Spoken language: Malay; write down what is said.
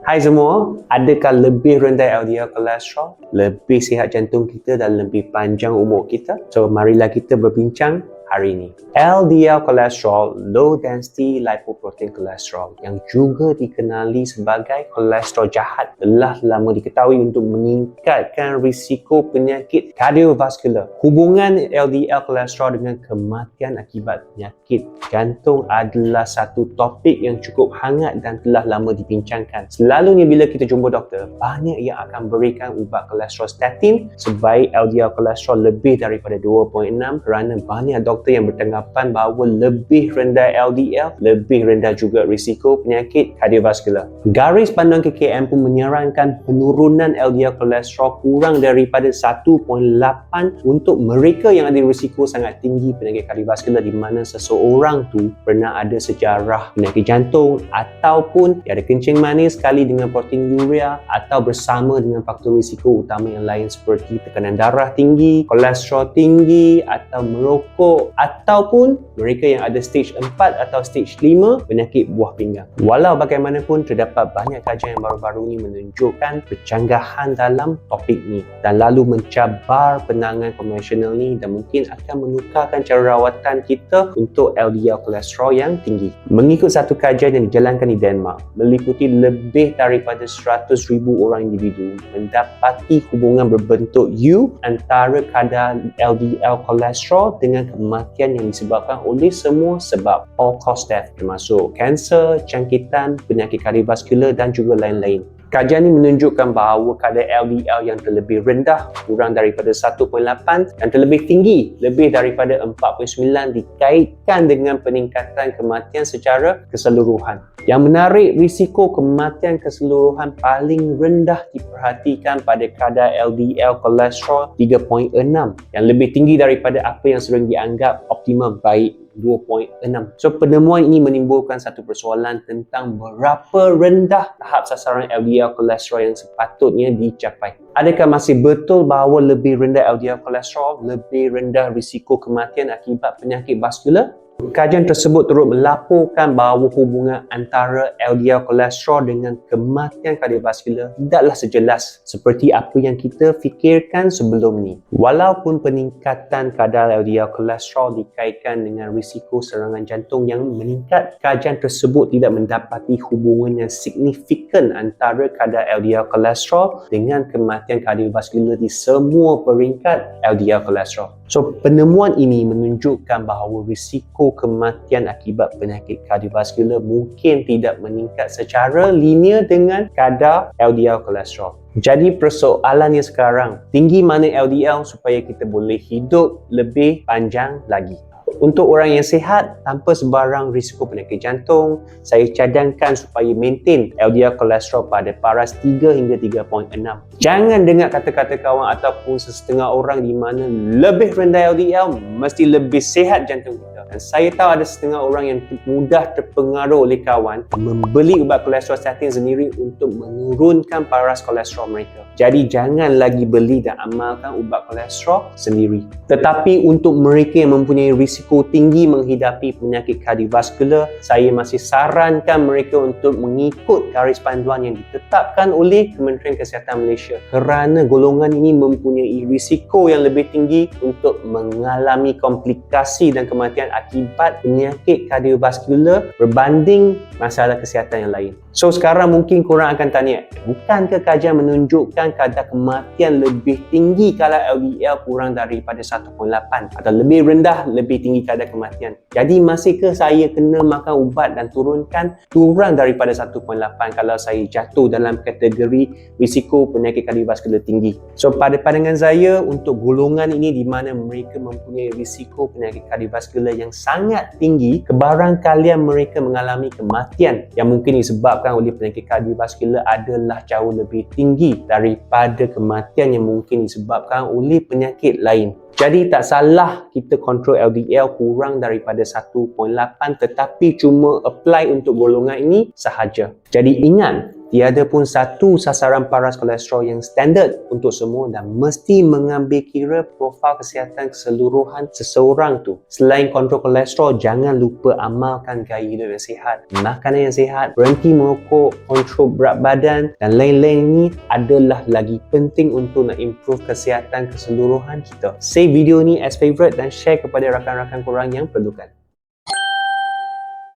Hai semua, adakah lebih rendah LDL kolesterol, lebih sihat jantung kita dan lebih panjang umur kita? So, marilah kita berbincang hari ini. LDL kolesterol, low density lipoprotein cholesterol, yang juga dikenali sebagai kolesterol jahat, telah lama diketahui untuk meningkatkan risiko penyakit kardiovaskular. Hubungan LDL kolesterol dengan kematian akibat penyakit jantung adalah satu topik yang cukup hangat dan telah lama dibincangkan. Selalunya bila kita jumpa doktor, banyak yang akan berikan ubat kolesterol statin sebaik LDL kolesterol lebih daripada 2.6 kerana banyak doktor yang bertanggapan bahawa lebih rendah LDL, lebih rendah juga risiko penyakit kardiovaskular. Garis panduan KKM pun menyarankan penurunan LDL kolesterol kurang daripada 1.8 untuk mereka yang ada risiko sangat tinggi penyakit kardiovaskular, di mana seseorang tu pernah ada sejarah penyakit jantung ataupun ada kencing manis sekali dengan protein urea atau bersama dengan faktor risiko utama yang lain seperti tekanan darah tinggi, kolesterol tinggi atau merokok ataupun mereka yang ada stage 4 atau stage 5 penyakit buah pinggang. Walau bagaimanapun, terdapat banyak kajian yang baru-baru ini menunjukkan kecanggahan dalam topik ni dan lalu mencabar penanganan konvensional ni dan mungkin akan menukarkan cara rawatan kita untuk LDL kolesterol yang tinggi. Mengikut satu kajian yang dijalankan di Denmark, meliputi lebih daripada 100,000 orang individu mendapati hubungan berbentuk U antara kadar LDL kolesterol dengan kematian yang disebabkan oleh semua sebab all cause death, termasuk kanser, jangkitan, penyakit kardiovaskular dan juga lain-lain. Kajian ini menunjukkan bahawa kadar LDL yang terlebih rendah kurang daripada 1.8 dan terlebih tinggi lebih daripada 4.9 dikaitkan dengan peningkatan kematian secara keseluruhan. Yang menarik, risiko kematian keseluruhan paling rendah diperhatikan pada kadar LDL kolesterol 3.6 yang lebih tinggi daripada apa yang sering dianggap optimum, baik 2.6. So, penemuan ini menimbulkan satu persoalan tentang berapa rendah tahap sasaran LDL kolesterol yang sepatutnya dicapai. Adakah masih betul bahawa lebih rendah LDL kolesterol lebih rendah risiko kematian akibat penyakit vaskular? Kajian tersebut turut melaporkan bahawa hubungan antara LDL kolesterol dengan kematian kardiovaskular tidaklah sejelas seperti apa yang kita fikirkan sebelum ni. Walaupun peningkatan kadar LDL kolesterol dikaitkan dengan risiko serangan jantung yang meningkat, kajian tersebut tidak mendapati hubungan yang signifikan antara kadar LDL kolesterol dengan kematian kardiovaskular di semua peringkat LDL kolesterol. So, penemuan ini menunjukkan bahawa risiko kematian akibat penyakit kardiovaskular mungkin tidak meningkat secara linear dengan kadar LDL kolesterol. Jadi persoalannya sekarang, tinggi mana LDL supaya kita boleh hidup lebih panjang lagi? Untuk orang yang sihat tanpa sebarang risiko penyakit jantung, saya cadangkan supaya maintain LDL kolesterol pada paras 3 hingga 3.6. Jangan dengar kata-kata kawan ataupun sesetengah orang di mana lebih rendah LDL mesti lebih sihat jantung kita. Dan saya tahu ada setengah orang yang mudah terpengaruh oleh kawan membeli ubat kolesterol statin sendiri untuk menurunkan paras kolesterol mereka. Jadi jangan lagi beli dan amalkan ubat kolesterol sendiri. Tetapi untuk mereka yang mempunyai risiko tinggi menghidapi penyakit kardiovaskular, saya masih sarankan mereka untuk mengikut garis panduan yang ditetapkan oleh Kementerian Kesihatan Malaysia kerana golongan ini mempunyai risiko yang lebih tinggi untuk mengalami komplikasi dan kematian akibat penyakit kardiovaskular berbanding masalah kesihatan yang lain. So, sekarang mungkin korang akan tanya, bukankah kajian menunjukkan kadar kematian lebih tinggi kalau LDL kurang daripada 1.8 atau lebih rendah lebih tinggi kadar kematian? Jadi masihkah saya kena makan ubat dan turunkan kurang daripada 1.8 kalau saya jatuh dalam kategori risiko penyakit kardiovaskular tinggi? So, pada pandangan saya, untuk golongan ini di mana mereka mempunyai risiko penyakit kardiovaskular yang sangat tinggi, kebarangkalian mereka mengalami kematian yang mungkin disebabkan oleh penyakit kardiovaskular adalah jauh lebih tinggi daripada kematian yang mungkin disebabkan oleh penyakit lain. Jadi tak salah kita kontrol LDL kurang daripada 1.8 tetapi cuma apply untuk golongan ini sahaja. Jadi ingat, Tiada pun satu sasaran paras kolesterol yang standard untuk semua dan mesti mengambil kira profil kesihatan keseluruhan seseorang tu. Selain kontrol kolesterol, jangan lupa amalkan gaya hidup yang sihat, makanan yang sihat, berhenti merokok, kontrol berat badan dan lain-lain ni adalah lagi penting untuk nak improve kesihatan keseluruhan kita. Save video ni as favorite dan share kepada rakan-rakan korang yang perlukan.